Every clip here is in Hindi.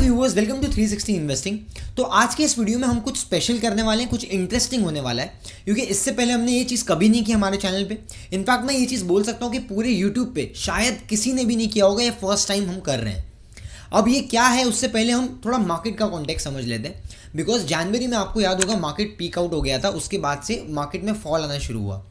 Viewers, welcome to 360 investing. तो आज के इस वीडियो में हम कुछ स्पेशल करने वाले हैं, कुछ इंटरेस्टिंग होने वाला है, क्योंकि इससे पहले हमने ये चीज़ कभी नहीं की हमारे चैनल पे। इनफैक्ट मैं ये चीज़ बोल सकता हूँ कि पूरे यूट्यूब पे शायद किसी ने भी नहीं किया होगा, ये फर्स्ट टाइम हम कर रहे हैं। अब ये क्या है, उससे पहले हम थोड़ा मार्केट का कॉन्टेक्स्ट समझ लेते हैं। बिकॉज जनवरी में आपको याद होगा मार्केट पीक आउट हो गया था, उसके बाद से मार्केट में फॉल आना शुरू हुआ।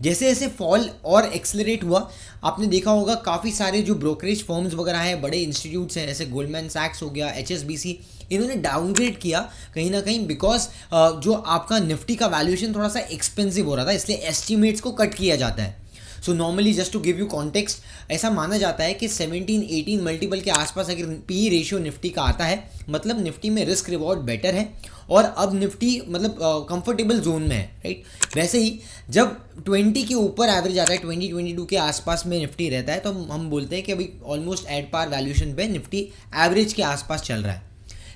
जैसे जैसे फॉल और एक्सेलरेट हुआ, आपने देखा होगा काफ़ी सारे जो ब्रोकरेज फर्म्स वगैरह हैं, बड़े इंस्टीट्यूट्स हैं, जैसे गोल्डमैन सैक्स हो गया, HSBC, इन्होंने डाउनग्रेड किया कहीं ना कहीं, बिकॉज जो आपका निफ्टी का वैल्यूएशन थोड़ा सा एक्सपेंसिव हो रहा था, इसलिए एस्टिमेट्स को कट किया जाता है। So normally just to give you context, ऐसा माना जाता है कि 17-18 मल्टीपल के आसपास अगर पी रेशियो निफ्टी का आता है, मतलब निफ्टी में रिस्क रिवॉर्ड बेटर है और अब निफ्टी मतलब कंफर्टेबल जोन में है, राइट। वैसे ही जब 20 के ऊपर एवरेज आता है, 20-22 के आसपास में निफ्टी रहता है, तो हम बोलते हैं कि अभी ऑलमोस्ट एट पार वैल्यूएशन पे निफ्टी एवरेज के आसपास चल रहा है।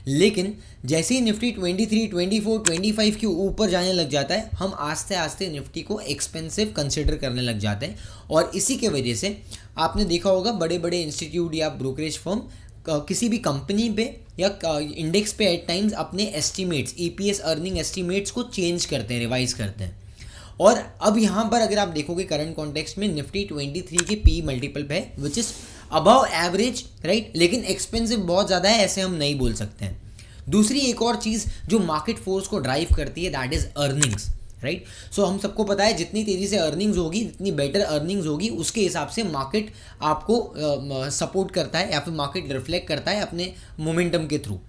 लेकिन जैसे ही निफ्टी 23, 24, 25 के ऊपर जाने लग जाता है, हम आस्ते आस्ते निफ्टी को एक्सपेंसिव कंसिडर करने लग जाते हैं। और इसी के वजह से आपने देखा होगा बड़े बड़े इंस्टीट्यूट या ब्रोकरेज फर्म किसी भी कंपनी पे या इंडेक्स पे एट टाइम्स अपने एस्टीमेट्स, EPS अर्निंग एस्टीमेट्स को चेंज करते हैं, रिवाइज करते हैं। और अब यहाँ पर अगर आप देखोगे करंट कॉन्टेक्स्ट में निफ्टी 23 के पी मल्टीपल पे है, which is above average, right, लेकिन एक्सपेंसिव बहुत ज़्यादा है, ऐसे हम नहीं बोल सकते हैं। दूसरी एक और चीज़ जो मार्केट फोर्स को ड्राइव करती है, दैट इज़ अर्निंग्स, राइट। सो हम सबको पता है जितनी तेज़ी से अर्निंग्स होगी, जितनी बेटर अर्निंग्स होगी, उसके हिसाब से मार्केट आपको सपोर्ट करता है या फिर मार्केट रिफ्लेक्ट करता है अपने मोमेंटम के थ्रू।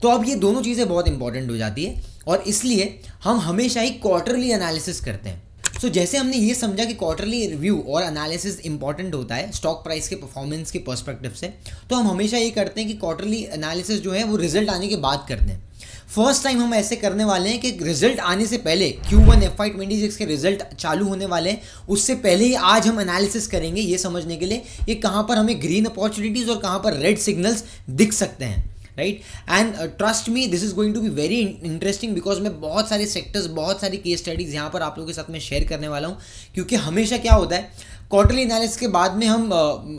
तो अब ये दोनों चीज़ें बहुत इंपॉर्टेंट हो जाती है और इसलिए हम हमेशा ही क्वार्टरली एनालिसिस करते हैं। सो जैसे हमने ये समझा कि क्वार्टरली रिव्यू और एनालिसिस इंपॉर्टेंट होता है स्टॉक प्राइस के परफॉर्मेंस के पर्सपेक्टिव से, तो हम हमेशा ये करते हैं कि क्वार्टरली एनालिसिस जो है वो रिजल्ट आने के बाद करते हैं। फर्स्ट टाइम हम ऐसे करने वाले हैं कि रिजल्ट आने से पहले, Q1 FY26 के रिजल्ट चालू होने वाले हैं, उससे पहले ही आज हम एनालिसिस करेंगे ये समझने के लिए कि कहाँ पर हमें ग्रीन अपॉर्चुनिटीज़ और कहाँ पर रेड सिग्नल्स दिख सकते हैं, right. And trust me, this is going to be very interesting, because मैं बहुत सारे सेक्टर्स, बहुत सारी केस स्टडीज़ यहाँ पर आप लोगों के साथ में शेयर करने वाला हूँ। क्योंकि हमेशा क्या होता है, क्वार्टरली एनालिसिस के बाद में हम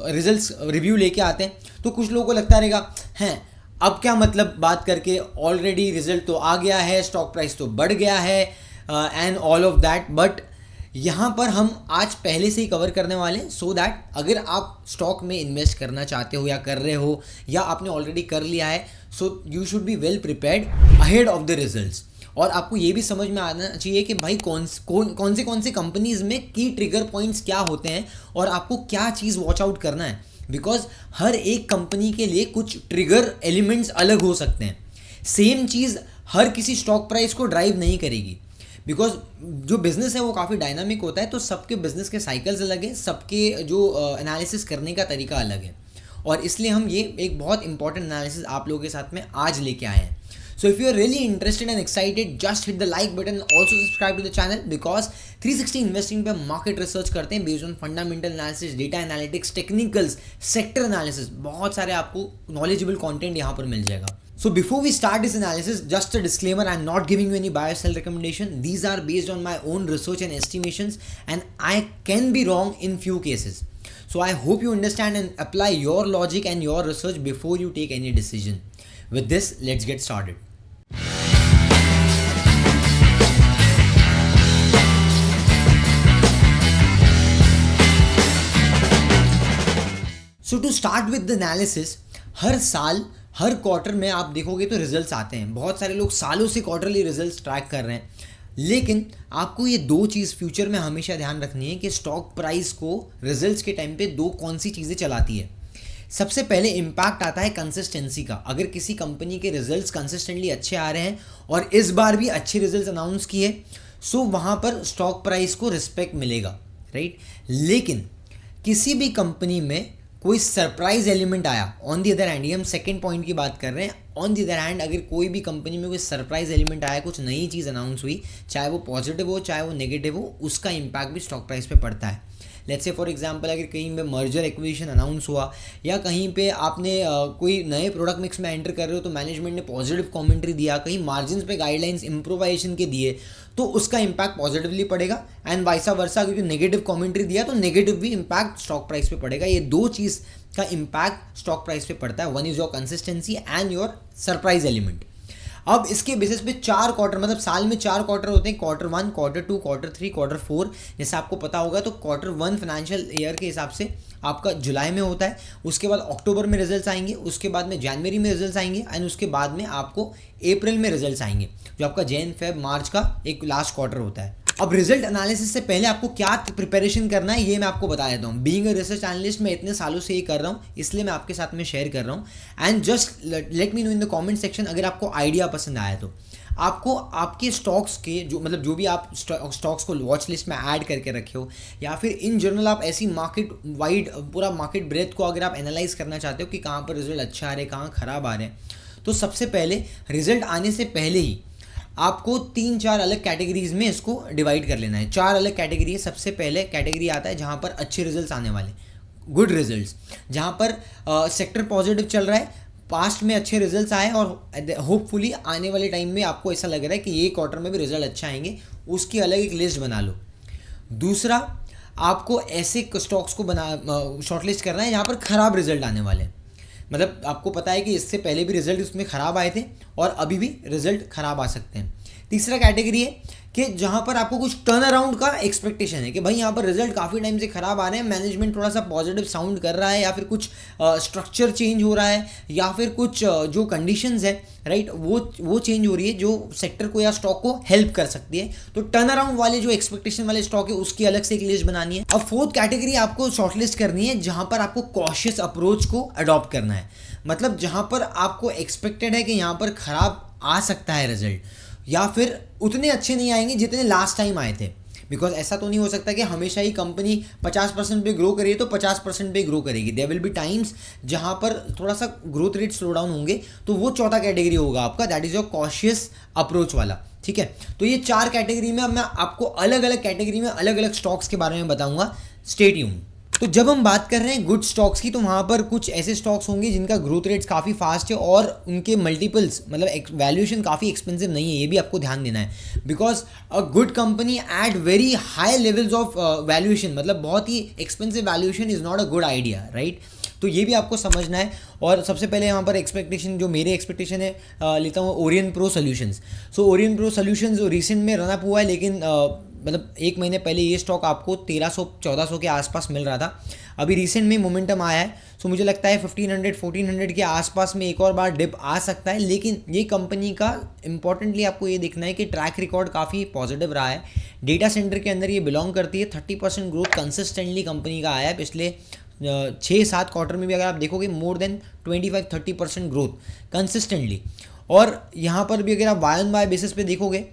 रिजल्ट्स रिव्यू लेके आते हैं, तो कुछ लोगों को लगता रहेगा हैं अब क्या मतलब बात करके, ऑलरेडी रिजल्ट तो आ गया है, स्टॉक प्राइस तो बढ़ गया है and all of that. But यहाँ पर हम आज पहले से ही कवर करने वाले हैं, सो दैट अगर आप स्टॉक में इन्वेस्ट करना चाहते हो या कर रहे हो या आपने ऑलरेडी कर लिया है, so you should be well prepared ahead of the results. और आपको ये भी समझ में आना चाहिए कि भाई कौन से कंपनीज में की ट्रिगर पॉइंट्स क्या होते हैं और आपको क्या चीज़ वॉच आउट करना है, बिकॉज हर एक कंपनी के लिए कुछ ट्रिगर एलिमेंट्स अलग हो सकते हैं। सेम चीज़ हर किसी स्टॉक प्राइस को ड्राइव नहीं करेगी, बिकॉज जो बिज़नेस है वो काफ़ी डायनामिक होता है, तो सबके बिजनेस के साइकिल्स अलग हैं, सबके जो एनालिसिस करने का तरीका अलग है। और इसलिए हम ये एक बहुत इंपॉर्टेंट एनालिसिस आप लोगों के साथ में आज लेके आए हैं। So if you are really interested and excited, just hit the like button, also subscribe to the channel, because 360 investing पे market research करते हैं based on fundamental analysis, data analytics, technicals, sector analysis, बहुत सारे आपको knowledgeable content यहाँ पर मिल जाएगा। So before we start this analysis, just a disclaimer, I'm not giving you any buy or sell recommendation. These are based on my own research and estimations, and I can be wrong in few cases. So I hope you understand and apply your logic and your research before you take any decision. With this, let's get started. So to start with the analysis, हर साल हर क्वार्टर में आप देखोगे तो रिजल्ट्स आते हैं। बहुत सारे लोग सालों से क्वार्टरली रिजल्ट्स ट्रैक कर रहे हैं, लेकिन आपको ये दो चीज़ फ्यूचर में हमेशा ध्यान रखनी है कि स्टॉक प्राइस को रिजल्ट्स के टाइम पे दो कौन सी चीज़ें चलाती है। सबसे पहले इम्पैक्ट आता है कंसिस्टेंसी का। अगर किसी कंपनी के रिजल्ट्स कंसिस्टेंटली अच्छे आ रहे हैं और इस बार भी अच्छे रिजल्ट्स अनाउंस किए, सो वहाँ पर स्टॉक प्राइस को रिस्पेक्ट मिलेगा, राइट। लेकिन किसी भी कंपनी में कोई सरप्राइज एलिमेंट आया, ऑन दी अदर हैंड, ये हम सेकेंड पॉइंट की बात कर रहे हैं, ऑन दी अदर हैंड अगर कोई भी कंपनी में कोई सरप्राइज एलिमेंट आया, कुछ नई चीज़ अनाउंस हुई, चाहे वो पॉजिटिव हो चाहे वो नेगेटिव हो, उसका इम्पैक्ट भी स्टॉक प्राइस पे पड़ता है। लेट्स से फॉर एग्जांपल अगर कहीं पे मर्जर एक्विजिशन अनाउंस हुआ या कहीं पे आपने कोई नए प्रोडक्ट मिक्स में एंटर कर रहे हो तो मैनेजमेंट ने पॉजिटिव कमेंट्री दिया, कहीं मार्जिन्स पे गाइडलाइंस इम्प्रोवाइजेशन के दिए तो उसका इम्पैक्ट पॉजिटिवली पड़ेगा एंड वाइसा वर्सा, क्योंकि नेगेटिव कमेंट्री दिया तो नेगेटिव भी इम्पैक्ट स्टॉक प्राइस पे पड़ेगा। ये दो चीज़ का इम्पैक्ट स्टॉक प्राइस पे पड़ता है, one is your consistency and your surprise element. अब इसके बेसिस पे 4 क्वार्टर, मतलब साल में 4 क्वार्टर होते हैं, क्वार्टर 1, क्वार्टर 2, क्वार्टर 3, क्वार्टर 4। जैसे आपको पता होगा तो क्वार्टर 1 फाइनेंशियल ईयर के हिसाब से आपका जुलाई में होता है, उसके बाद अक्टूबर में रिजल्ट्स आएंगे, उसके बाद में जनवरी में रिजल्ट्स आएंगे एंड उसके बाद में आपको अप्रैल में रिजल्ट्स आएंगे, जो आपका जैन फेब मार्च का एक लास्ट क्वार्टर होता है। अब रिजल्ट एनालिसिस से पहले आपको क्या प्रिपरेशन करना है ये मैं आपको बता देता हूँ। बीइंग अ रिसर्च एनालिस्ट मैं इतने सालों से ये कर रहा हूँ, इसलिए मैं आपके साथ में शेयर कर रहा हूँ and just let me know in the comment section अगर आपको आइडिया पसंद आया तो। आपको आपके स्टॉक्स के जो भी आप स्टॉक्स को वॉच लिस्ट में ऐड करके रखे हो या फिर इन जनरल आप ऐसी मार्केट वाइड पूरा मार्केट ब्रेथ को अगर आप एनालाइज करना चाहते हो कि कहाँ पर रिजल्ट अच्छा आ रहे हैं, कहाँ ख़राब आ रहे हैं, तो सबसे पहले रिजल्ट आने से पहले ही आपको 3-4 अलग कैटेगरीज में इसको डिवाइड कर लेना है। 4 अलग कैटेगरी है। सबसे पहले कैटेगरी आता है जहाँ पर अच्छे रिजल्ट्स आने वाले, गुड रिजल्ट्स, जहाँ पर सेक्टर पॉजिटिव चल रहा है, पास्ट में अच्छे रिजल्ट्स आए और होपफुली आने वाले टाइम में आपको ऐसा लग रहा है कि ये क्वार्टर में भी रिजल्ट अच्छा आएंगे, उसकी अलग एक लिस्ट बना लो। दूसरा, आपको ऐसे स्टॉक्स को शॉर्टलिस्ट करना है जहाँ पर ख़राब रिजल्ट आने वाले हैं, मतलब आपको पता है कि इससे पहले भी रिजल्ट उसमें ख़राब आए थे और अभी भी रिजल्ट ख़राब आ सकते हैं। तीसरा कैटेगरी है कि जहाँ पर आपको कुछ टर्न अराउंड का एक्सपेक्टेशन है कि भाई यहाँ पर रिजल्ट काफ़ी टाइम से ख़राब आ रहे हैं, मैनेजमेंट थोड़ा सा पॉजिटिव साउंड कर रहा है या फिर कुछ स्ट्रक्चर चेंज हो रहा है या फिर कुछ जो कंडीशंस है राइट वो चेंज हो रही है जो सेक्टर को या स्टॉक को हेल्प कर सकती है। तो टर्न अराउंड वाले जो एक्सपेक्टेशन वाले स्टॉक है उसकी अलग से एक लिस्ट बनानी है। अब फोर्थ कैटेगरी आपको शॉर्टलिस्ट करनी है जहाँ पर आपको कॉशियस अप्रोच को अडॉप्ट करना है, मतलब जहाँ पर आपको एक्सपेक्टेड है कि यहाँ पर ख़राब आ सकता है रिजल्ट या फिर उतने अच्छे नहीं आएंगे जितने लास्ट टाइम आए थे, बिकॉज ऐसा तो नहीं हो सकता कि हमेशा ही कंपनी 50% पे ग्रो करिए तो 50% पे ग्रो करेगी। देयर विल बी टाइम्स जहाँ पर थोड़ा सा ग्रोथ रेट स्लो डाउन होंगे, तो वो चौथा कैटेगरी होगा आपका, that is your cautious approach वाला। ठीक है, तो ये 4 कैटेगरी में अब मैं आपको अलग अलग कैटेगरी में अलग अलग स्टॉक्स के बारे में बताऊंगा, स्टे ट्यून्ड। तो जब हम बात कर रहे हैं गुड स्टॉक्स की तो वहाँ पर कुछ ऐसे स्टॉक्स होंगे जिनका ग्रोथ रेट्स काफ़ी फास्ट है और उनके मल्टीपल्स मतलब वैल्यूएशन काफ़ी एक्सपेंसिव नहीं है, ये भी आपको ध्यान देना है। Because a good company at very high levels of valuation, मतलब बहुत ही expensive valuation is not a good idea, right. तो ये भी आपको समझना है। और सबसे पहले यहाँ पर एक्सपेक्टेशन, जो मेरे एक्सपेक्टेशन है लेता हूँ ओरियन प्रो सोल्यूशंस। सो ओरियन प्रो सोल्यूशंस रिसेंट में रनअप हुआ है, लेकिन मतलब 1 महीने पहले ये स्टॉक आपको 1300-1400 के आसपास मिल रहा था। अभी रिसेंट में मोमेंटम आया है, सो मुझे लगता है 1500-1400 के आसपास में एक और बार डिप आ सकता है। लेकिन ये कंपनी का इंपॉर्टेंटली आपको ये देखना है कि ट्रैक रिकॉर्ड काफ़ी पॉजिटिव रहा है। डेटा सेंटर के अंदर ये बिलोंग करती है। 30% ग्रोथ कंसिस्टेंटली कंपनी का आया है पिछले 6-7 क्वार्टर में भी। अगर आप देखोगे मोर देन 25-30% ग्रोथ कंसिस्टेंटली। और यहाँ पर भी अगर आप वाई ऑन वाई बेसिस पे देखोगे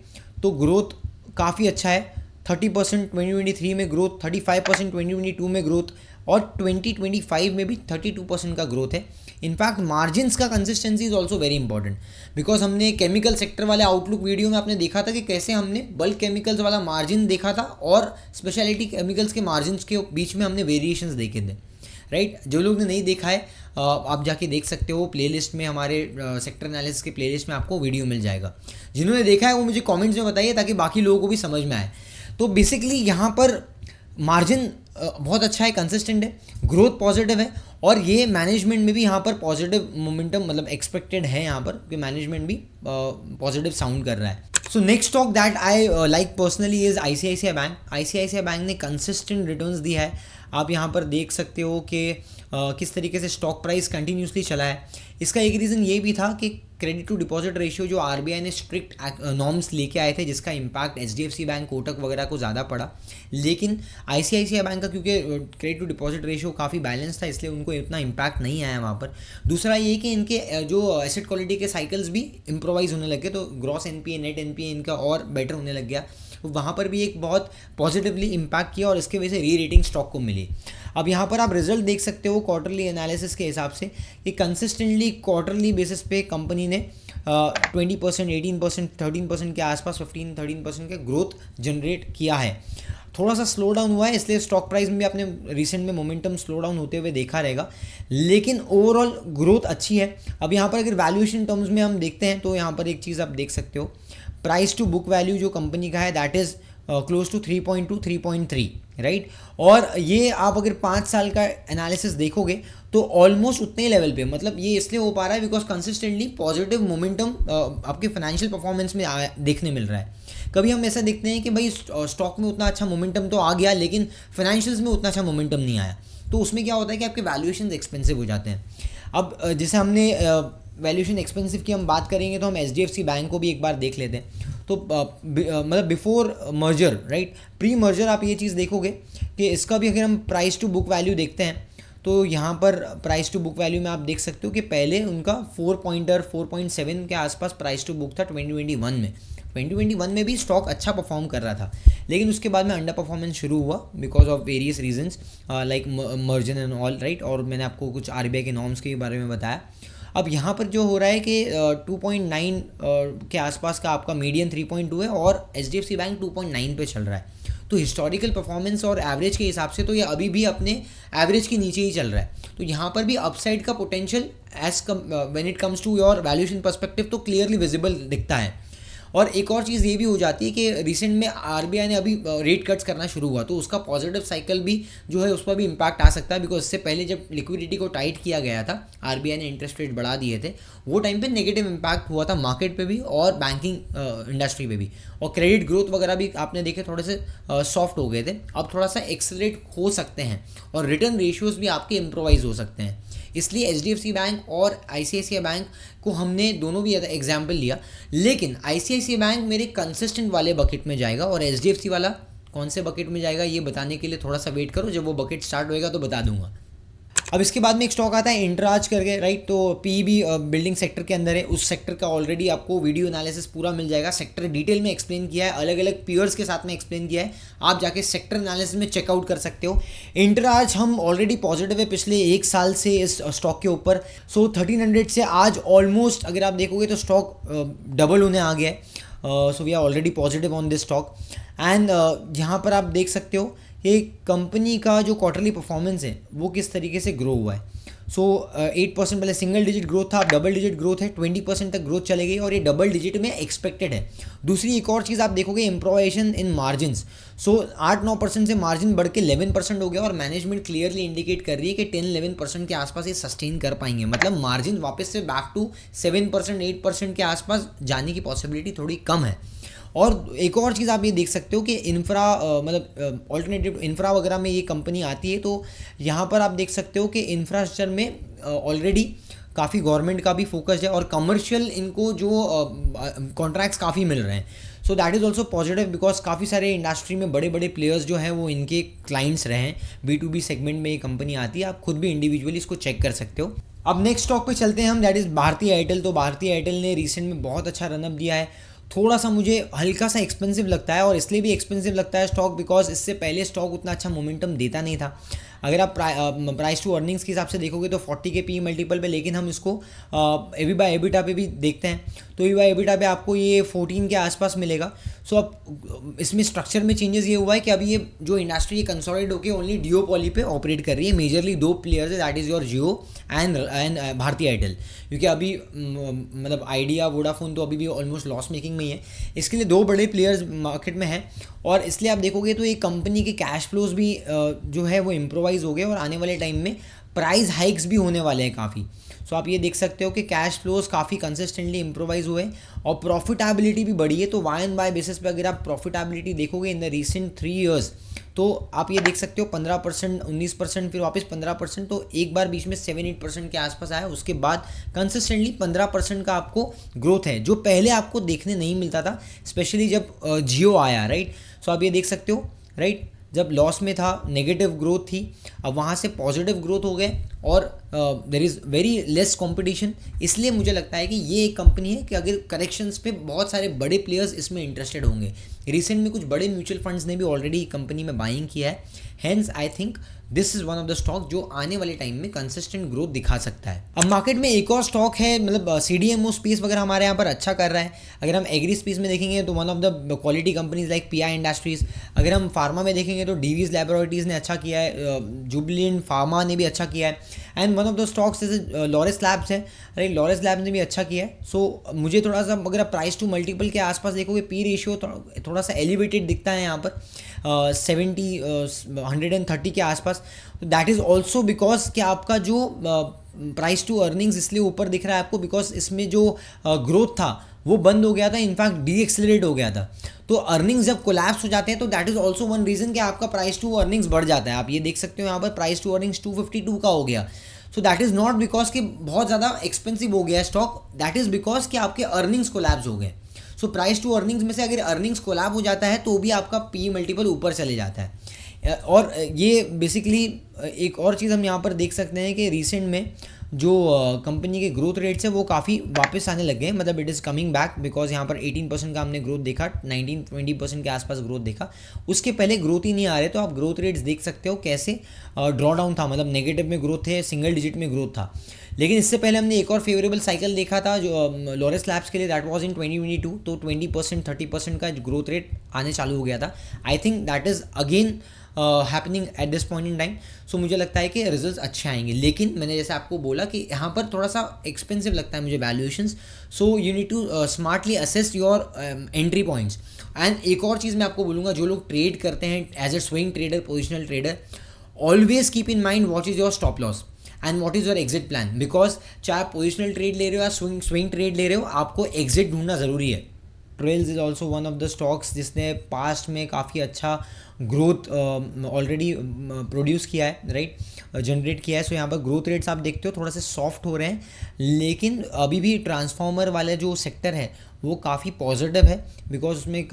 तो ग्रोथ काफ़ी अच्छा है। 30% 2023 में ग्रोथ, 35% 2022 में ग्रोथ और 2025 में भी 32% का ग्रोथ है। इनफैक्ट मार्जिन्स का consistency is also very important, because हमने केमिकल सेक्टर वाले आउटलुक वीडियो में आपने देखा था कि कैसे हमने बल्क केमिकल्स वाला मार्जिन देखा था और स्पेशलिटी केमिकल्स के मार्जिन्स के बीच में हमने वेरिएशंस देखे थे, राइट। जो लोग ने नहीं देखा है आप जाके देख सकते हो, प्लेलिस्ट में हमारे सेक्टर एनालिसिस के प्लेलिस्ट में आपको वीडियो मिल जाएगा। जिन्होंने देखा है वो मुझे कमेंट्स में बताइए ताकि बाकी लोगों को भी समझ में आए। तो बेसिकली यहाँ पर मार्जिन बहुत अच्छा है, कंसिस्टेंट है, ग्रोथ पॉजिटिव है और ये मैनेजमेंट में भी यहाँ पर पॉजिटिव मोमेंटम मतलब एक्सपेक्टेड है यहाँ पर कि मैनेजमेंट भी पॉजिटिव साउंड कर रहा है। So next stock that I like personally is ICICI bank. ICICI bank ने कंसिस्टेंट रिटर्न्स दिया है। आप यहाँ पर देख सकते हो कि किस तरीके से स्टॉक प्राइस कंटिन्यूसली चला है। इसका एक रीज़न ये भी था कि क्रेडिट टू डिपॉजिट रेशियो जो RBI ने स्ट्रिक्ट नॉर्म्स लेके आए थे, जिसका इम्पैक्ट HDFC बैंक, कोटक वगैरह को ज़्यादा पड़ा। लेकिन ICICI बैंक का क्योंकि क्रेडिट टू डिपॉजिट रेशियो काफ़ी बैलेंस था, इसलिए उनको इतना इम्पैक्ट नहीं आया वहाँ पर। दूसरा ये कि इनके जो एसेट क्वालिटी के साइकिल्स भी इम्प्रोवाइज होने लगे, तो ग्रॉस NPA, नेट NPA इनका और बेटर होने लग गया। वहाँ पर भी एक बहुत पॉजिटिवली इम्पैक्ट किया और इसके वजह से री रेटिंग स्टॉक को मिली। अब यहाँ पर आप रिजल्ट देख सकते हो क्वार्टरली एनालिसिस के हिसाब से कि कंसिस्टेंटली क्वार्टरली बेसिस पे कंपनी ने 20%, 18%, 13% के आसपास 15-13% का ग्रोथ जनरेट किया है। थोड़ा सा स्लो डाउन हुआ है, इसलिए स्टॉक प्राइस में भी आपने रिसेंट में मोमेंटम स्लो डाउन होते हुए देखा रहेगा, लेकिन ओवरऑल ग्रोथ अच्छी है। अब यहाँ पर अगर वैल्यूएशन टर्म्स में हम देखते हैं तो यहाँ पर एक चीज़ आप देख सकते हो, प्राइस टू बुक वैल्यू जो कंपनी का है that is close to 3.2 3.3 right. और ये आप अगर 5 साल का एनालिसिस देखोगे तो ऑलमोस्ट उतने लेवल पे, मतलब ये इसलिए हो पा रहा है बिकॉज कंसिस्टेंटली पॉजिटिव मोमेंटम आपके फाइनेंशियल परफॉर्मेंस में देखने मिल रहा है। कभी हम ऐसा देखते हैं कि भाई स्टॉक में उतना अच्छा मोमेंटम तो आ गया लेकिन फाइनेंशियल्स में उतना अच्छा मोमेंटम नहीं आया, तो उसमें क्या होता है कि आपके वैल्यूएशन एक्सपेंसिव हो जाते हैं। अब जैसे हमने वैल्यूएशन एक्सपेंसिव की हम बात करेंगे तो हम HDFC बैंक को भी एक बार देख लेते हैं। तो मतलब before merger right, pre merger आप ये चीज़ देखोगे कि इसका भी अगर हम प्राइस टू बुक वैल्यू देखते हैं तो यहाँ पर प्राइस टू बुक वैल्यू में आप देख सकते हो कि पहले उनका 4.7 के आसपास प्राइस टू बुक था 2021 में। 2021 में भी स्टॉक अच्छा परफॉर्म कर रहा था, लेकिन उसके बाद में अंडर परफॉर्मेंस शुरू हुआ because of various reasons like merger and all right. और मैंने आपको कुछ RBI के नॉर्म्स के बारे में बताया। अब यहाँ पर जो हो रहा है कि 2.9 के आसपास का आपका मीडियन 3.2 है और HDFC बैंक 2.9 पे चल रहा है। तो हिस्टोरिकल परफॉर्मेंस और एवरेज के हिसाब से तो ये अभी भी अपने एवरेज के नीचे ही चल रहा है। तो यहाँ पर भी अपसाइड का potential as when it comes to your valuation perspective तो क्लियरली विजिबल दिखता है। और एक और चीज़ ये भी हो जाती है कि रिसेंट में RBI ने अभी रेट कट्स करना शुरू हुआ, तो उसका पॉजिटिव साइकिल भी जो है उस पर भी इम्पैक्ट आ सकता है। बिकॉज इससे पहले जब लिक्विडिटी को टाइट किया गया था, RBI ने इंटरेस्ट रेट बढ़ा दिए थे, वो टाइम पे नेगेटिव इम्पैक्ट हुआ था मार्केट पे भी और बैंकिंग इंडस्ट्री पे भी, और क्रेडिट ग्रोथ वगैरह भी आपने देखे थोड़े से सॉफ्ट हो गए थे। अब थोड़ा सा एक्सेलरेट हो सकते हैं और रिटर्न रेशियोज़ भी आपके इम्प्रोवाइज हो सकते हैं। इसलिए HDFC बैंक और ICICI बैंक को हमने दोनों भी एग्जाम्पल लिया, लेकिन ICICI बैंक मेरे कंसिस्टेंट वाले बकेट में जाएगा और HDFC वाला कौन से बकेट में जाएगा ये बताने के लिए थोड़ा सा वेट करो, जब वो बकेट स्टार्ट होएगा तो बता दूंगा। अब इसके बाद में एक स्टॉक आता है इंट्राज करके राइट। तो PE भी बिल्डिंग सेक्टर के अंदर है, उस सेक्टर का ऑलरेडी आपको वीडियो एनालिसिस पूरा मिल जाएगा, सेक्टर डिटेल में एक्सप्लेन किया है, अलग अलग पीयर्स के साथ में एक्सप्लेन किया है, आप जाके सेक्टर एनालिसिस में चेकआउट कर सकते हो। इंट्राज हम ऑलरेडी पॉजिटिव है पिछले 1 साल से इस स्टॉक के ऊपर। सो 1300 से आज ऑलमोस्ट अगर आप देखोगे तो स्टॉक डबल होने आ गया है। So we are already positive on this stock and यहाँ पर आप देख सकते हो ये कंपनी का जो क्वार्टरली परफॉर्मेंस है वो किस तरीके से ग्रो हुआ है। सो 8% पहले सिंगल डिजिट ग्रोथ था, अब डबल डिजिट ग्रोथ है, 20% तक ग्रोथ चले गई और ये डबल डिजिट में एक्सपेक्टेड है। दूसरी एक और चीज़ आप देखोगे इम्प्रोवाइजेशन इन मार्जिन्स। सो 8-9% से मार्जिन बढ़ के 11% हो गया और मैनेजमेंट क्लियरली इंडिकेट कर रही है कि 10-11% के आसपास ये सस्टेन कर पाएंगे, मतलब मार्जिन वापस से बैक टू 7% 8% के आसपास जाने की पॉसिबिलिटी थोड़ी कम है। और एक और चीज़ आप ये देख सकते हो कि इंफ्रा मतलब ऑल्टरनेटिव इंफ्रा वगैरह में ये कंपनी आती है, तो यहाँ पर आप देख सकते हो कि इंफ्रास्ट्रक्चर में ऑलरेडी काफ़ी गवर्नमेंट का भी फोकस है और कमर्शियल इनको जो कॉन्ट्रैक्ट्स काफ़ी मिल रहे हैं। So that is also positive because काफ़ी सारे इंडस्ट्री में बड़े बड़े प्लेयर्स जो हैं वो इनके क्लाइंट्स रहे हैं। B2B सेगमेंट में ये कंपनी आती है, आप खुद भी इंडिविजुअली इसको चेक कर सकते हो। अब नेक्स्ट स्टॉक पे चलते हैं हम, दैट इज़ भारती एयरटेल। तो भारती एयरटेल ने रिसेंट में बहुत अच्छा रनअप दिया है। थोड़ा सा मुझे हल्का सा एक्सपेंसिव लगता है और इसलिए भी एक्सपेंसिव लगता है स्टॉक बिकॉज इससे पहले स्टॉक उतना अच्छा मोमेंटम देता नहीं था। अगर आप प्राइस टू अर्निंग्स के हिसाब से देखोगे तो 40 के PE मल्टीपल पे, लेकिन हम इसको EBITDA पे भी देखते हैं तो EBITDA पे आपको ये 14 के आसपास मिलेगा। सो अब इसमें स्ट्रक्चर में चेंजेस ये हुआ है कि अभी ये जो इंडस्ट्री ये कंसोलिडेट होकर ओनली डिओपॉली पे ऑपरेट कर रही है। मेजरली 2 प्लेयर्स है, that is your Jio and Bharti Airtel, क्योंकि अभी मतलब आइडिया वोडाफोन तो अभी भी ऑलमोस्ट लॉस मेकिंग में ही है। इसके लिए 2 बड़े प्लेयर्स मार्केट में हैं और इसलिए आप देखोगे तो ये कंपनी के कैश फ्लोज भी जो है वो इम्प्रोवाइज हो गए और आने वाले टाइम में प्राइस हाइक्स भी होने वाले हैं काफ़ी। सो आप ये देख सकते हो कि कैश फ्लोज काफ़ी कंसिस्टेंटली इम्प्रोवाइज हुए और प्रॉफिटेबिलिटी भी बढ़ी है। तो वाई एंड बाय बेसिस पे अगर आप प्रॉफिटेबिलिटी देखोगे इन द रिसेंट 3 years तो आप ये देख सकते हो 15%, 19%, फिर वापस 15%, तो एक बार बीच में 7-8% के आसपास आया, उसके बाद कंसिस्टेंटली 15% का आपको ग्रोथ है जो पहले आपको देखने नहीं मिलता था, स्पेशली जब जियो आया राइट। सो आप ये देख सकते हो राइट, जब लॉस में था नेगेटिव ग्रोथ थी, अब वहाँ से पॉजिटिव ग्रोथ हो गए और there is very less competition, इसलिए मुझे लगता है कि ये एक कंपनी है कि अगर करेक्शंस पे बहुत सारे बड़े प्लेयर्स इसमें इंटरेस्टेड होंगे। रिसेंट में कुछ बड़े म्यूचुअल फंड्स ने भी ऑलरेडी कंपनी में बाइंग किया है, hence I think this is one of the stock जो आने वाले टाइम में कंसिस्टेंट ग्रोथ दिखा सकता है। अब मार्केट में एक और स्टॉक है, मतलब CDMO स्पेस वगैरह हमारे यहाँ पर अच्छा कर रहा है। अगर हम एग्री स्पेस में देखेंगे तो one of the quality companies like PI industries, अगर हम फार्मा में देखेंगे तो DV's लैबोरेटरीज ने अच्छा किया है, जुबिलेंट फार्मा ने भी अच्छा किया है, and one of the stocks जैसे लॉरेस लैब्स है, अरे लॉरेस लैब्स ने भी अच्छा किया है। सो मुझे थोड़ा सा अगर प्राइस टू मल्टीपल के आसपास देखोगे, P रेशियो थोड़ा सा एलिवेटेड दिखता है यहाँ पर 130 के आसपास। दैट इज़ ऑल्सो बिकॉज कि आपका जो प्राइस टू अर्निंग्स इसलिए ऊपर दिख रहा है आपको, बिकॉज इसमें जो ग्रोथ था वो बंद हो गया था, इनफैक्ट डीएक्सेलरेट हो गया था। तो अर्निंग्स जब कोलैप्स हो जाते हैं तो that is also one reason कि आपका प्राइस टू अर्निंग्स बढ़ जाता है। आप ये देख सकते हो यहाँ पर प्राइस टू अर्निंग्स 252 का हो गया। So that is not because कि बहुत ज़्यादा एक्सपेंसिव हो गया स्टॉक, दैट इज़ बिकॉज कि आपके अर्निंग्स कोलैप्स हो गए। सो प्राइस टू अर्निंग्स में से अगर अर्निंग्स कोलैप हो जाता है तो भी आपका पी मल्टीपल ऊपर चले जाता है। और ये बेसिकली एक और चीज़ हम यहाँ पर देख सकते हैं कि रिसेंट में जो कंपनी के ग्रोथ रेट्स है वो काफ़ी वापस आने लग गए, मतलब it is coming back, because यहाँ पर 18% का हमने ग्रोथ देखा, 19-20% के आसपास ग्रोथ देखा, उसके पहले ग्रोथ ही नहीं आ रहे। तो आप ग्रोथ रेट्स देख सकते हो कैसे ड्रॉ डाउन था, मतलब नेगेटिव में ग्रोथ थे, सिंगल डिजिट में ग्रोथ था। लेकिन इससे पहले हमने एक और फेवरेबल साइकिल देखा था जो लॉरेस लैब्स के लिए, दैट वाज इन 2022, तो 20% 30% का ग्रोथ रेट आने चालू हो गया था। I think that is again happening at this point in time. So मुझे लगता है कि रिजल्ट्स अच्छे आएंगे, लेकिन मैंने जैसे आपको बोला कि यहाँ पर थोड़ा सा एक्सपेंसिव लगता है मुझे valuations. So you need to smartly assess your entry points. And एक और चीज़ मैं आपको बोलूँगा, जो लोग ट्रेड करते हैं as a swing trader, positional trader, always keep in mind what is your stop loss and what is your exit plan, because चाहे आप पोजिशनल ट्रेड ले रहे हो या स्विंग ट्रेड ले रहे हो, आपको एग्जिट ढूंढना ज़रूरी है। Trails is also one of the stocks जिसने पास्ट में काफ़ी अच्छा ग्रोथ ऑलरेडी प्रोड्यूस किया है, राइट, जनरेट किया है। सो यहाँ पर ग्रोथ रेट्स आप देखते हो थोड़ा सा सॉफ्ट हो रहे हैं, लेकिन अभी भी ट्रांसफार्मर वाले जो सेक्टर है वो काफ़ी पॉजिटिव है, बिकॉज उसमें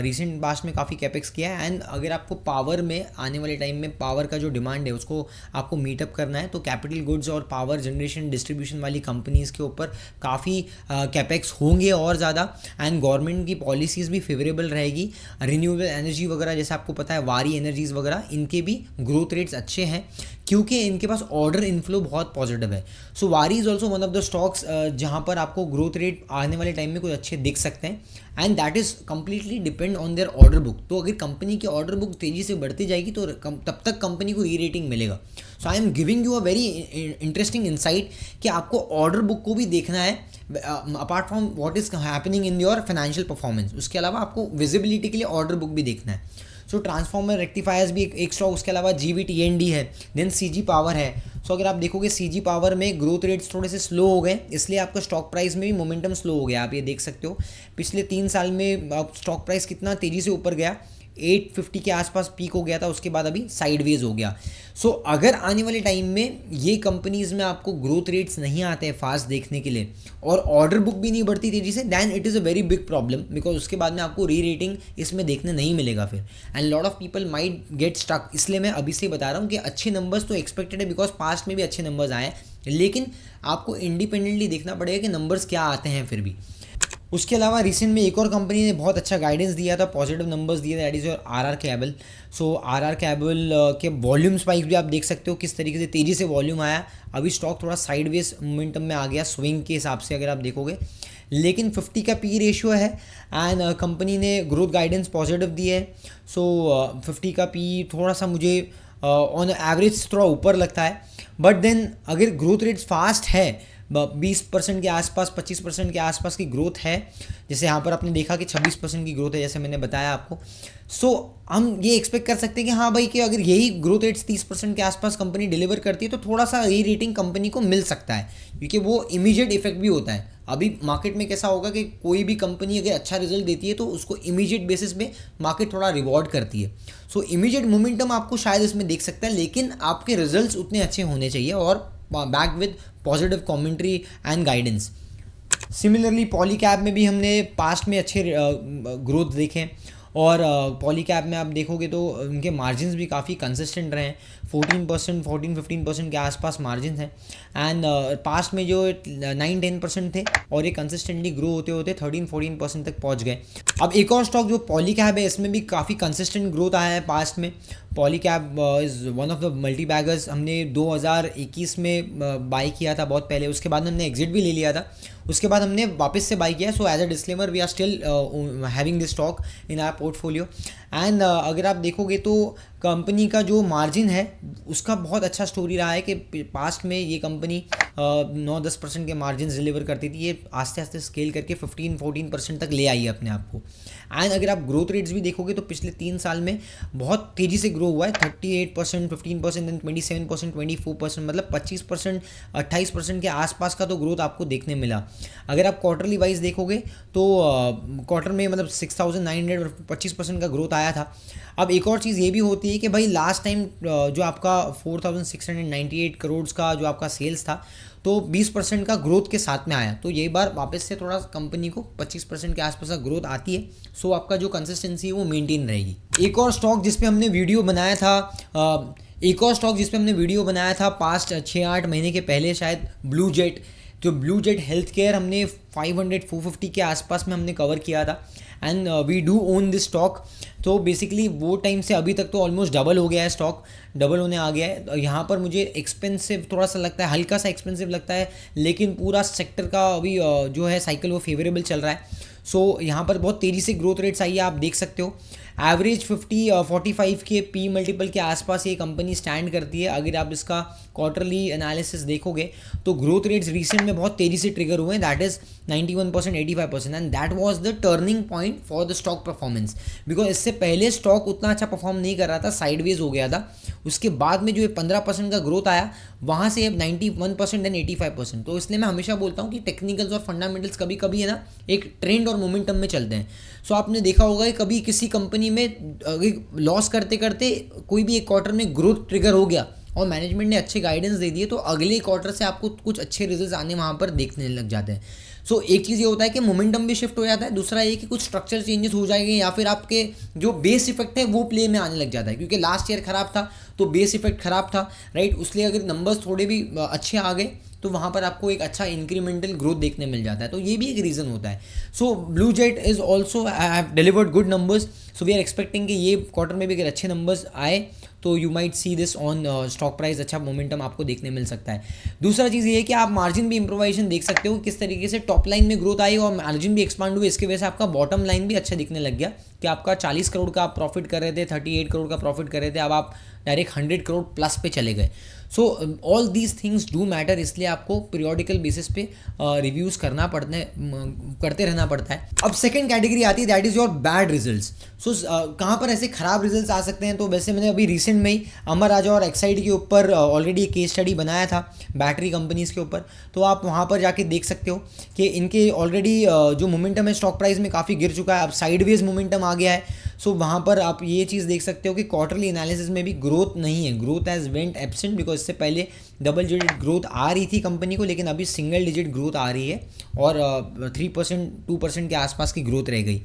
रिसेंट पास्ट में काफ़ी कैपेक्स किया है। एंड अगर आपको पावर में आने वाले टाइम में पावर का जो डिमांड है उसको आपको मीटअप करना है, तो कैपिटल गुड्स और पावर जनरेशन डिस्ट्रीब्यूशन वाली कंपनीज़ के ऊपर काफ़ी कैपेक्स होंगे और ज़्यादा। एंड गवर्नमेंट की पॉलिसीज़ भी फेवरेबल रहेगी। रिन्यूएबल एनर्जी वगैरह जैसे आपको पता है, वारी एनर्जीज़ वगैरह, इनके भी ग्रोथ रेट्स अच्छे हैं क्योंकि इनके पास ऑर्डर इनफ्लो बहुत पॉजिटिव है। सो वारी is also one of the stocks जहाँ पर आपको ग्रोथ रेट आने वाले टाइम में कुछ अच्छे दिख सकते हैं, and that is completely depend on their order book. तो अगर कंपनी की ऑर्डर बुक तेज़ी से बढ़ती जाएगी तो तब तक कंपनी को री रेटिंग मिलेगा। So I am giving you a very interesting insight कि आपको ऑर्डर बुक को भी देखना है, apart from what is happening in your financial performance. उसके अलावा आपको विजिबिलिटी के लिए ऑर्डर बुक भी देखना है। सो ट्रांसफॉर्मर रेक्टिफायर्स भी एक स्टॉक, उसके अलावा GVTND है, देन CG पावर है। सो अगर आप देखोगे CG पावर में ग्रोथ रेट्स थोड़े से स्लो हो गए, इसलिए आपका स्टॉक प्राइस में भी मोमेंटम स्लो हो गया। आप ये देख सकते हो पिछले 3 साल में स्टॉक प्राइस कितना तेज़ी से ऊपर गया, 850 के आसपास पीक हो गया था, उसके बाद अभी साइडवेज हो गया। सो अगर आने वाले टाइम में ये कंपनीज़ में आपको ग्रोथ रेट्स नहीं आते हैं फास्ट देखने के लिए और ऑर्डर बुक भी नहीं बढ़ती तेज़ी से, then it is a very big problem, because उसके बाद में आपको री रेटिंग इसमें देखने नहीं मिलेगा फिर, and lot of people might get stuck. इसलिए मैं अभी से बता रहा हूँ कि अच्छे नंबर्स तो एक्सपेक्टेड है, बिकॉज पास्ट में भी अच्छे नंबर्स आए, लेकिन आपको इंडिपेंडेंटली देखना पड़ेगा कि नंबर्स क्या आते हैं फिर भी। उसके अलावा रिसेंट में एक और कंपनी ने बहुत अच्छा गाइडेंस दिया था, पॉजिटिव नंबर्स दिए थे, that is your RR cable. So RR cable के वॉल्यूम स्पाइक भी आप देख सकते हो किस तरीके से तेज़ी से वॉल्यूम आया। अभी स्टॉक थोड़ा साइडवेज मोमेंटम में आ गया स्विंग के हिसाब से अगर आप देखोगे, लेकिन 50 का P रेशियो है एंड कंपनी ने ग्रोथ गाइडेंस पॉजिटिव दी है। सो 50 का P थोड़ा सा मुझे ऑन एवरेज थोड़ा ऊपर लगता है, बट देन अगर ग्रोथ रेट्स फास्ट है, 20% के आसपास 25% के आसपास की ग्रोथ है, जैसे यहाँ पर आपने देखा कि 26% की ग्रोथ है जैसे मैंने बताया आपको। सो हम ये एक्सपेक्ट कर सकते हैं कि हाँ भाई कि अगर यही ग्रोथ रेट्स 30% के आसपास कंपनी डिलीवर करती है तो थोड़ा सा री रेटिंग कंपनी को मिल सकता है, क्योंकि वो इमीडिएट इफेक्ट भी होता है। अभी मार्केट में कैसा होगा कि कोई भी कंपनी अगर अच्छा रिजल्ट देती है तो उसको इमीडिएट बेसिस पे मार्केट थोड़ा रिवॉर्ड करती है। सो इमीडिएट मोमेंटम आपको शायद इसमें देख सकता है, लेकिन आपके रिजल्ट्स उतने अच्छे होने चाहिए और back with positive commentary and guidance. Similarly Polycab में भी हमने पास्ट में अच्छे ग्रोथ देखे, और पॉलीकैब में आप देखोगे तो उनके मार्जिन भी काफ़ी कंसिस्टेंट रहे हैं, 14% के आसपास मार्जिन हैं। एंड पास्ट में जो 9-10% थे और ये कंसिस्टेंटली ग्रो होते होते 13-14% तक पहुंच गए। अब एक और स्टॉक जो पॉलीकैब है, इसमें भी काफ़ी कंसिस्टेंट ग्रोथ आया है पास्ट में। Polycab is one of the multi beggars. हमने 2021 में बाई किया था बहुत पहले, उसके बाद हमने एग्जिट भी ले लिया था, उसके बाद हमने वापस से बाई किया। So as a disclaimer we are still having this stock in our portfolio. And अगर आप देखोगे तो कंपनी का जो मार्जिन है उसका बहुत अच्छा स्टोरी रहा है कि पास्ट में ये कंपनी 9-10% के मार्जिन डिलीवर करती थी, ये आस्ते आस्ते स्केल करके 15-14% तक ले आई है अपने आप को। एंड अगर आप ग्रोथ रेट्स भी देखोगे तो पिछले 3 साल में बहुत तेज़ी से ग्रो हुआ है, 38%, 15% एंड 27%, 24%, मतलब 25%, 28% के आसपास का तो ग्रोथ आपको देखने मिला। अगर आप क्वार्टरली वाइज देखोगे तो क्वार्टर में मतलब 6,900 और 25% का ग्रोथ आया था। अब एक और चीज़ ये भी होती है कि भाई लास्ट टाइम जो आपका 4,698 करोड़ का जो आपका सेल्स था तो 20% का ग्रोथ के साथ में आया, तो ये बार वापस से थोड़ा कंपनी को 25% के आसपास का ग्रोथ आती है। सो आपका जो कंसिस्टेंसी है वो मेंटेन रहेगी। एक और स्टॉक जिस पे हमने वीडियो बनाया था पास्ट 6-8 महीने के पहले शायद, ब्लू जेट। तो ब्लू जेट हेल्थ केयर हमने 500-450 के आसपास में हमने कवर किया था and we do own this stock. तो बेसिकली वो टाइम से अभी तक तो ऑलमोस्ट डबल हो गया है, स्टॉक डबल होने आ गया है। यहाँ पर मुझे एक्सपेंसिव थोड़ा सा लगता है, हल्का सा एक्सपेंसिव लगता है, लेकिन पूरा सेक्टर का अभी जो है साइकिल वो फेवरेबल चल रहा है। सो यहाँ पर बहुत तेज़ी से ग्रोथ रेट्स आई है, आप देख सकते हो। एवरेज 45 के पी मल्टीपल के आसपास ये कंपनी स्टैंड करती है। अगर आप इसका क्वार्टरली एनालिसिस देखोगे तो ग्रोथ रेट्स रिसेंट में बहुत तेज़ी से ट्रिगर हुए हैं, that is 91%, 85%, and that was the turning point for the stock performance. Because इससे पहले स्टॉक उतना अच्छा परफॉर्म नहीं कर रहा था, साइडवेज हो गया था। उसके बाद में जो ये 15% का ग्रोथ आया, वहाँ से अब 91% एंड 85%। तो इसलिए मैं हमेशा बोलता हूँ कि टेक्निकल्स और फंडामेंटल्स कभी कभी है ना एक ट्रेंड और मोमेंटम में चलते हैं। सो आपने देखा होगा कि कभी किसी कंपनी में लॉस करते करते कोई भी एक क्वार्टर में ग्रोथ ट्रिगर हो गया और मैनेजमेंट ने अच्छे गाइडेंस दे दिए, तो अगले क्वार्टर से आपको कुछ अच्छे रिजल्ट्स आने वहाँ पर देखने लग जाते हैं। सो एक चीज़ ये होता है कि मोमेंटम भी शिफ्ट हो जाता है, दूसरा ये कि कुछ स्ट्रक्चर चेंजेस हो जाएंगे या फिर आपके जो बेस इफेक्ट है वो प्ले में आने लग जाता है, क्योंकि लास्ट ईयर खराब था तो बेस इफेक्ट खराब था, राइट। उसलिए अगर नंबर्स थोड़े भी अच्छे आ गए तो वहाँ पर आपको एक अच्छा इंक्रीमेंटल ग्रोथ देखने मिल जाता है, तो ये भी एक रीज़न होता है। So Blue Jet is also have delivered good numbers, so we are expecting कि ये क्वार्टर में भी अगर अच्छे नंबर्स आए तो you might see this on stock price, अच्छा मोमेंटम आपको देखने मिल सकता है। दूसरा चीज़ ये है कि आप मार्जिन भी इंप्रोवाइजेशन देख सकते हो, किस तरीके से टॉप लाइन में ग्रोथ आई और मार्जिन भी एक्सपांड हुई, इसकी वजह से आपका बॉटम लाइन भी अच्छा दिखने लग गया कि आपका 40 करोड़ का आप प्रॉफिट कर रहे थे, 38 करोड़ का प्रॉफिट कर रहे थे, अब आप डायरेक्ट 100 करोड़ प्लस पे चले गए। So all these things do matter, इसलिए आपको पीरियोडिकल बेसिस पे रिव्यूज़ करते रहना पड़ता है। अब सेकंड कैटेगरी आती है, that is your bad results. So कहाँ पर ऐसे खराब रिजल्ट्स आ सकते हैं, तो वैसे मैंने अभी रिसेंट में ही अमर राजा और एक्साइड के ऊपर ऑलरेडी केस स्टडी बनाया था बैटरी कंपनीज़ के ऊपर, तो आप वहाँ पर जाके देख सकते हो कि इनके ऑलरेडी जो मोमेंटम है स्टॉक प्राइस में काफ़ी गिर चुका है, अब साइडवेज मोमेंटम आ गया है। सो वहाँ पर आप ये चीज़ देख सकते हो कि क्वार्टरली एनालिसिस में भी ग्रोथ नहीं है, growth has went absent, because इससे पहले डबल डिजिट ग्रोथ आ रही थी कंपनी को, लेकिन अभी सिंगल डिजिट ग्रोथ आ रही है और 3% 2% के आसपास की ग्रोथ रह गई।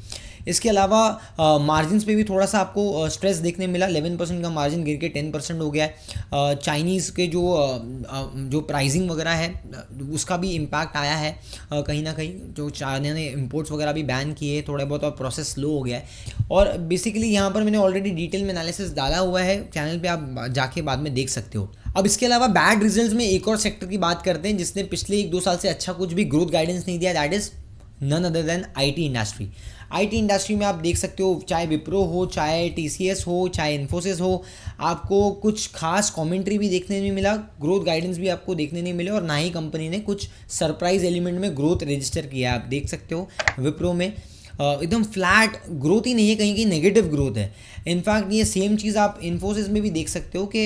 इसके अलावा मार्जिन्स पे भी थोड़ा सा आपको स्ट्रेस देखने मिला, 11% का मार्जिन गिर के 10% हो गया है। चाइनीज़ के जो प्राइसिंग वगैरह है उसका भी इम्पैक्ट आया है कहीं ना कहीं, जो चाइना ने इम्पोर्ट्स वगैरह भी बैन किए थोड़े बहुत और प्रोसेस स्लो हो गया है। और बेसिकली यहाँ पर मैंने ऑलरेडी डिटेल में एनालिसिस डाला हुआ है चैनल पे, आप जाके बाद में देख सकते हो। अब इसके अलावा बैड रिजल्ट्स में एक और सेक्टर की बात करते हैं जिसने पिछले 1-2 साल से अच्छा कुछ भी ग्रोथ गाइडेंस नहीं दिया, that is none other than IT industry. IT industry में आप देख सकते हो, चाहे विप्रो हो, चाहे टीसीएस हो, चाहे इन्फोसिस हो, आपको कुछ खास कमेंट्री भी देखने नहीं मिला, ग्रोथ गाइडेंस भी आपको देखने नहीं मिले, और ना ही कंपनी ने कुछ सरप्राइज एलिमेंट में ग्रोथ रजिस्टर किया। आप देख सकते हो विप्रो में एकदम फ्लैट ग्रोथ ही नहीं है, कहीं नेगेटिव ग्रोथ है। इनफैक्ट ये सेम चीज़ आप इन्फोसिस में भी देख सकते हो कि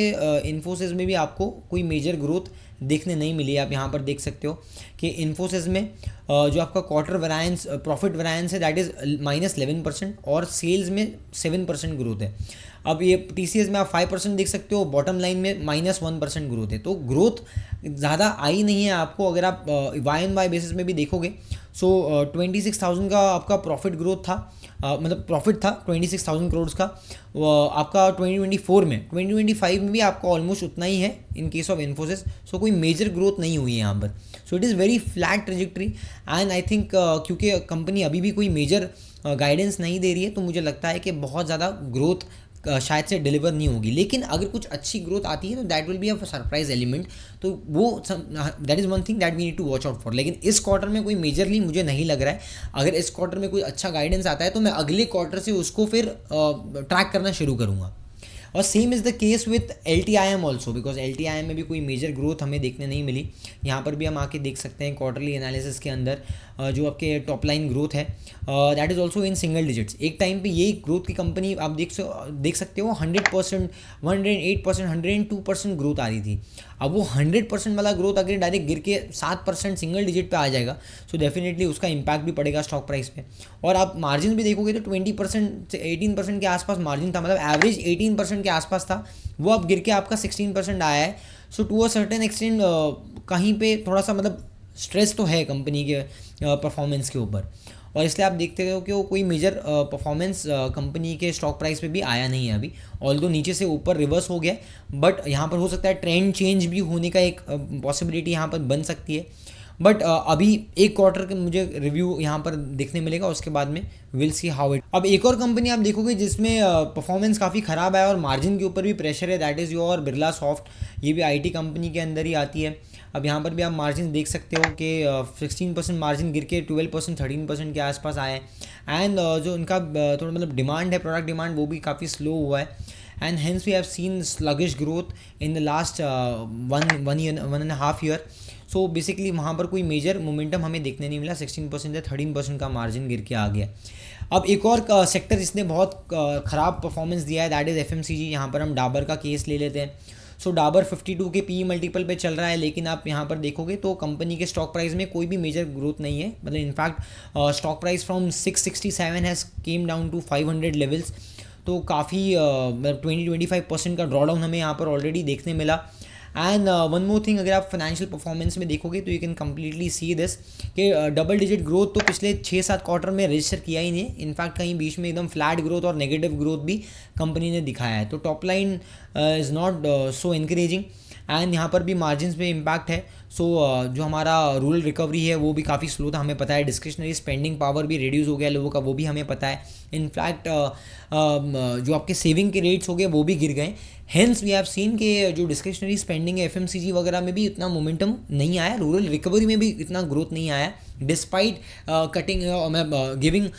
इन्फोसिस में भी आपको कोई मेजर ग्रोथ देखने नहीं मिली। आप यहाँ पर देख सकते हो कि इन्फोसिस में जो आपका क्वार्टर प्रॉफिट वेरायंस है दैट इज़ -11% और सेल्स में 7% ग्रोथ है। अब ये TCS में आप 5% देख सकते हो, बॉटम लाइन में -1% ग्रोथ है, तो ग्रोथ ज़्यादा आई नहीं है आपको। अगर आप YoY बेसिस में भी देखोगे, सो 26,000 का आपका प्रॉफिट ग्रोथ था, मतलब प्रॉफिट था 26,000 करोड़ का। आपका 2024 में, 2025 में भी आपका ऑलमोस्ट उतना ही है इन केस ऑफ इन्फोसिस। सो कोई मेजर ग्रोथ नहीं हुई है यहाँ पर। So it is very flat trajectory and I think क्योंकि कंपनी अभी भी कोई मेजर गाइडेंस नहीं दे रही है, तो मुझे लगता है कि बहुत ज़्यादा ग्रोथ शायद से डिलीवर नहीं होगी। लेकिन अगर कुछ अच्छी ग्रोथ आती है तो that will be a surprise element, तो वो that is one thing that we need to watch out for. लेकिन इस क्वार्टर में कोई मेजरली मुझे नहीं लग रहा है। अगर इस क्वार्टर में कोई अच्छा गाइडेंस आता है तो मैं अगले क्वार्टर से उसको फिर ट्रैक करना शुरू करूँगा। और same is the case with LTIM also, because LTIM में भी कोई मेजर ग्रोथ हमें देखने नहीं मिली। यहाँ पर भी हम आके देख सकते हैं क्वार्टरली एनालिसिस के अंदर जो आपके टॉप लाइन ग्रोथ है that is also in single digits. एक टाइम पे ये ग्रोथ की कंपनी आप देख सकते हो 100%, 108%, 102% ग्रोथ आ रही थी। अब वो 100% वाला ग्रोथ अगर डायरेक्ट गिर के 7% सिंगल डिजिट पे आ जाएगा, सो डेफिनेटली उसका इम्पैक्ट भी पड़ेगा स्टॉक प्राइस पे। और आप मार्जिन भी देखोगे तो 20% से 18% के आसपास मार्जिन था, मतलब एवरेज 18% के आसपास था, वो अब गिर के आपका 16% आया है। सो टू अ सर्टेन एक्सटेंट कहीं पे थोड़ा सा मतलब स्ट्रेस तो है कंपनी के परफॉर्मेंस के ऊपर, और इसलिए आप देखते हो कि वो कोई मेजर परफॉर्मेंस कंपनी के स्टॉक प्राइस पे भी आया नहीं है अभी। ऑल्दो नीचे से ऊपर रिवर्स हो गया, बट यहाँ पर हो सकता है ट्रेंड चेंज भी होने का एक पॉसिबिलिटी यहाँ पर बन सकती है। बट अभी एक क्वार्टर के मुझे रिव्यू यहाँ पर देखने मिलेगा, उसके बाद में विल सी हाउ इट। अब एक और कंपनी आप देखोगे जिसमें परफॉर्मेंस काफ़ी ख़राब है और मार्जिन के ऊपर भी प्रेशर है, that is your Birla soft. ये भी IT कंपनी के अंदर ही आती है। अब यहाँ पर भी आप मार्जिन देख सकते हो कि 16% मार्जिन गिर के 12%, 13% के आसपास आए हैं। एंड जो उनका थोड़ा मतलब डिमांड है, प्रोडक्ट डिमांड, वो भी काफ़ी स्लो हुआ है। And hence we have seen sluggish growth in the last 1.5 year. So basically वहाँ पर कोई मेजर मोमेंटम हमें देखने नहीं मिला। 16% या 13% का मार्जिन गिर के आ गया। अब एक और सेक्टर जिसने बहुत ख़राब परफॉर्मेंस दिया है दैट इज़ FMCG। यहाँ पर हम डाबर का केस ले लेते हैं। सो डाबर 52 के PE मल्टीपल पे चल रहा है, लेकिन आप यहाँ पर देखोगे तो कंपनी के स्टॉक प्राइस में कोई भी मेजर ग्रोथ नहीं है। मतलब in fact stock price from 667 has came down to 500 levels. तो काफ़ी 20-25% का ड्रॉ डाउन हमें यहाँ पर ऑलरेडी देखने मिला। एंड वन मोर थिंग, अगर आप फाइनेंशियल परफॉर्मेंस में देखोगे तो you can completely see this कि डबल डिजिट ग्रोथ तो पिछले 6-7 क्वार्टर में रजिस्टर किया ही नहीं है। इनफैक्ट कहीं बीच में एकदम फ्लैट ग्रोथ और नेगेटिव ग्रोथ भी कंपनी ने दिखाया है। तो top line is not so encouraging and यहाँ पर भी मार्जिन पे इम्पैक्ट है। सो जो हमारा रूरल रिकवरी है वो भी काफ़ी स्लो था, हमें पता है। डिस्क्रिशनरी स्पेंडिंग पावर भी रिड्यूस हो गया लोगों का, वो भी हमें पता है। इनफैक्ट जो आपके सेविंग के रेट्स हो गए वो भी गिर गए। हेंस वी हैव सीन कि जो डिस्क्रिशनरी स्पेंडिंग है FMCG वगैरह में भी इतना मोमेंटम नहीं आया, रूरल रिकवरी में भी इतना ग्रोथ नहीं आया, despite cutting giving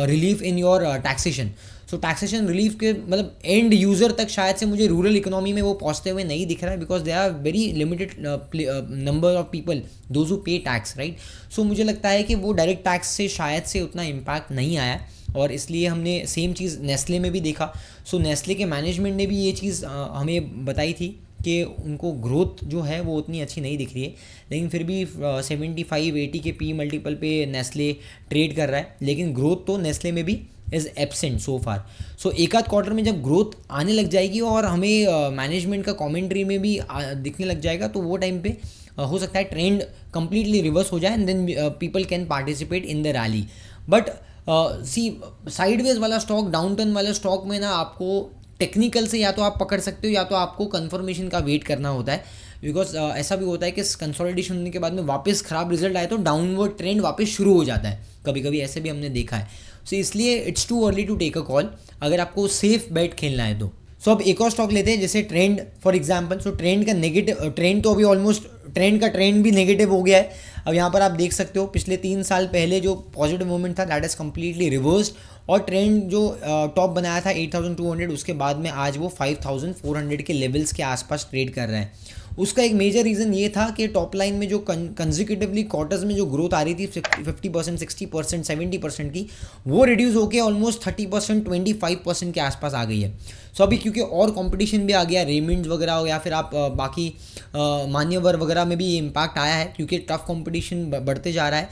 relief in your taxation. So taxation relief के मतलब एंड यूज़र तक शायद से मुझे रूरल इकोनॉमी में वो पहुंचते हुए नहीं दिख रहा है, because they are very limited number of people those who pay tax, right. So मुझे लगता है कि वो डायरेक्ट टैक्स से शायद से उतना इम्पैक्ट नहीं आया, और इसलिए हमने सेम चीज़ नेस्ले में भी देखा। सो नेस्ले के मैनेजमेंट ने भी ये चीज़ हमें बताई थी कि उनको ग्रोथ जो है वो उतनी अच्छी नहीं दिख रही है, लेकिन फिर भी 75-80 के PE मल्टीपल पे नेस्ले ट्रेड कर रहा है, लेकिन ग्रोथ तो नेस्ले में भी इज़ एब्सेंट सो फार। सो एक आध क्वार्टर में जब ग्रोथ आने लग जाएगी और हमें मैनेजमेंट का कमेंट्री में भी दिखने लग जाएगा, तो वो टाइम पे हो सकता है ट्रेंड कंप्लीटली रिवर्स हो जाए and then people can participate in the rally. But see sideways वाला स्टॉक, डाउन टर्न वाले स्टॉक में ना आपको टेक्निकल से या तो आप पकड़ सकते हो या तो आपको कंफर्मेशन का वेट करना होता है, बिकॉज ऐसा भी होता है कि कंसोलिडेशन होने के बाद में वापस ख़राब रिजल्ट आए तो डाउनवर्ड ट्रेंड वापस शुरू हो जाता है, कभी कभी ऐसे भी हमने देखा है। सो इसलिए it's too early to take a call अगर आपको सेफ बेट खेलना है तो। सो अब एक और स्टॉक लेते हैं जैसे trend for example. So trend का नेगेटिव ट्रेंड तो अभी ऑलमोस्ट ट्रेंड का ट्रेंड भी नेगेटिव हो गया है। अब यहाँ पर आप देख सकते हो पिछले 3 साल पहले जो पॉजिटिव मूवमेंट था दैट इज़ कम्प्लीटली रिवर्स्ड, और ट्रेंड जो टॉप बनाया था 8,200 उसके बाद में आज वो 5,400 के लेवल्स के आसपास ट्रेड कर रहे हैं। उसका एक मेजर रीज़न ये था कि टॉप लाइन में जो कंजिक्यूटिवली क्वार्टर्स में जो ग्रोथ आ रही थी 50%, 60%, 70% की, वो रिड्यूस होकर ऑलमोस्ट 30%, 25% के आसपास आ गई है। सो अभी क्योंकि और कंपटीशन भी आ गया, रेमंड्स वगैरह हो या फिर आप बाकी मान्यवर वगैरह में भी ये इम्पैक्ट आया है, क्योंकि टफ कंपटीशन बढ़ते जा रहा है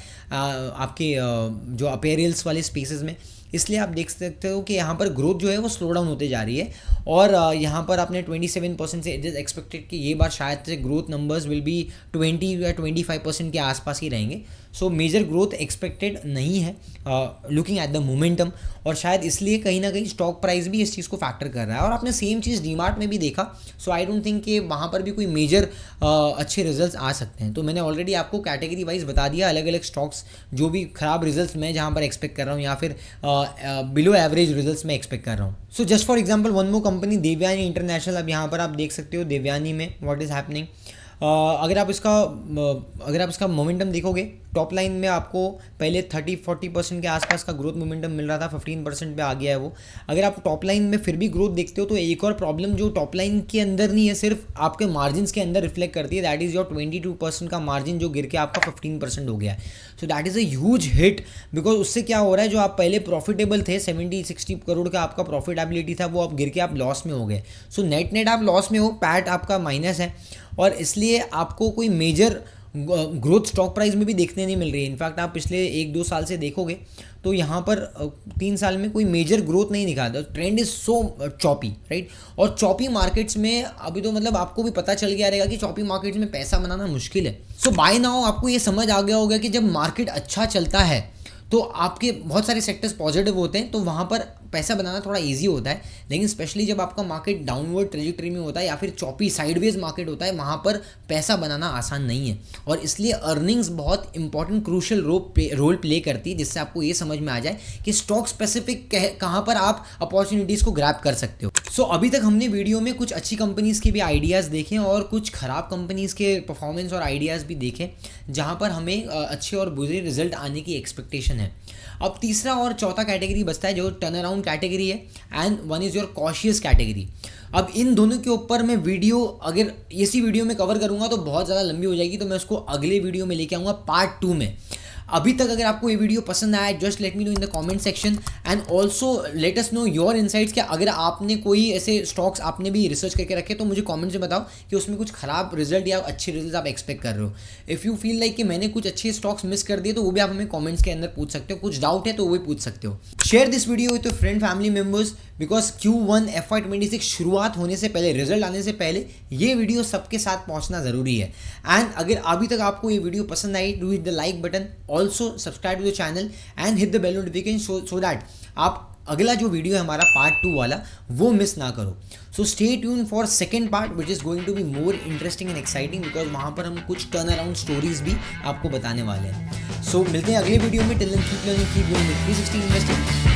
आपके जो अपीयरेंस वाले स्पेसेस में। इसलिए आप देख सकते हो कि यहाँ पर ग्रोथ जो है वो स्लो डाउन होते जा रही है और यहाँ पर आपने 27% से इट इज़ एक्सपेक्टेड कि ये बार शायद से ग्रोथ नंबर्स विल बी 20 या 25% के आसपास ही रहेंगे। सो मेजर ग्रोथ एक्सपेक्टेड नहीं है लुकिंग एट द मोमेंटम, और शायद इसलिए कहीं ना कहीं स्टॉक प्राइस भी इस चीज़ को फैक्टर कर रहा है। और आपने सेम चीज़ डीमार्ट में भी देखा। सो आई डोंट थिंक कि वहाँ पर भी कोई मेजर अच्छे रिजल्ट्स आ सकते हैं। तो मैंने ऑलरेडी आपको कैटेगरी वाइज बता दिया अलग अलग स्टॉक्स जो भी खराब रिजल्ट्स मैं जहाँ पर एक्सपेक्ट कर रहा हूँ या फिर बिलो एवरेज रिजल्ट्स में एक्सपेक्ट कर रहा हूँ। So just for example one more company Devyani International. अब यहाँ पर आप देख सकते हो देवयानी में व्हाट इज़ हैपनिंग। अगर आप इसका मोमेंटम देखोगे, टॉप लाइन में आपको पहले 30-40% के आसपास का ग्रोथ मोमेंटम मिल रहा था, 15% पे आ गया है वो। अगर आप टॉप लाइन में फिर भी ग्रोथ देखते हो तो एक और प्रॉब्लम जो टॉप लाइन के अंदर नहीं है, सिर्फ आपके मार्जिन्स के अंदर रिफ्लेक्ट करती है, दैट इज़ योर 22% का मार्जिन जो गिर के आपका 15% हो गया है। So that is a huge hit, because उससे क्या हो रहा है, जो आप पहले प्रॉफिटेबल थे 70-60 करोड़ का आपका प्रॉफिटेबिलिटी था, वो अब गिर के आप लॉस में हो गए। सो नेट आप लॉस में हो, पैट आपका माइनस है, और इसलिए आपको कोई मेजर ग्रोथ स्टॉक प्राइस में भी देखने नहीं मिल रही है। इनफैक्ट आप पिछले 1-2 साल से देखोगे तो यहाँ पर 3 साल में कोई मेजर ग्रोथ नहीं दिखा था। Trend is so choppy, right. और चॉपी मार्केट्स में अभी तो मतलब आपको भी पता चल गया रहेगा कि चॉपी मार्केट्स में पैसा बनाना मुश्किल है। सो बाय नाउ आपको ये समझ आ गया होगा कि जब मार्केट अच्छा चलता है तो आपके बहुत सारे सेक्टर्स पॉजिटिव होते हैं, तो वहाँ पर पैसा बनाना थोड़ा इजी होता है। लेकिन स्पेशली जब आपका मार्केट डाउनवर्ड ट्रेजेक्टरी में होता है या फिर चॉपी साइडवेज मार्केट होता है, वहाँ पर पैसा बनाना आसान नहीं है। और इसलिए अर्निंग्स बहुत इंपॉर्टेंट क्रूशियल रोल प्ले करती है, जिससे आपको ये समझ में आ जाए कि स्टॉक स्पेसिफिक कहाँ पर आप अपॉर्चुनिटीज़ को ग्रैब कर सकते हो। सो अभी तक हमने वीडियो में कुछ अच्छी कंपनीज़ के भी आइडियाज़ देखे और कुछ ख़राब कंपनीज़ के परफॉर्मेंस और आइडियाज़ भी देखे, जहाँ पर हमें अच्छे और बुरे रिजल्ट आने की एक्सपेक्टेशन है। अब तीसरा और चौथा कैटेगरी बचता है जो टर्न अराउंड कैटेगरी है, and one is your cautious category. अब इन दोनों के ऊपर मैं वीडियो अगर इसी वीडियो में कवर करूँगा तो बहुत ज़्यादा लंबी हो जाएगी, तो मैं उसको अगले वीडियो में लेके आऊँगा पार्ट 2 में। अभी तक अगर आपको ये वीडियो पसंद आया, just let me know in the comment section, and also let us know your insights. क्या अगर आपने कोई ऐसे स्टॉक्स आपने भी रिसर्च करके रखे तो मुझे कमेंट्स में बताओ कि उसमें कुछ खराब रिजल्ट या अच्छे रिजल्ट आप एक्सपेक्ट कर रहे हो। इफ़ यू फील लाइक कि मैंने कुछ अच्छे स्टॉक्स मिस कर दिए तो वो भी आप हमें कमेंट्स के अंदर पूछ सकते हो। कुछ डाउट है तो वो भी पूछ सकते हो। Share this video with your friend family members, because Q1 FY26 शुरुआत होने से पहले, रिजल्ट आने से पहले ये वीडियो सबके साथ पहुंचना ज़रूरी है। एंड अगर अभी तक आपको ये वीडियो पसंद आई, do hit the like button, also subscribe to the channel and hit the bell notification so that आप अगला जो वीडियो है हमारा पार्ट 2 वाला वो मिस ना करो। So stay tune for second part which is going to be more interesting and exciting, because वहाँ पर हम कुछ टर्न अराउंड स्टोरीज भी आपको बताने वाले हैं। सो मिलते हैं अगले वीडियो में। Till then keep learning, keep going with 360 investing.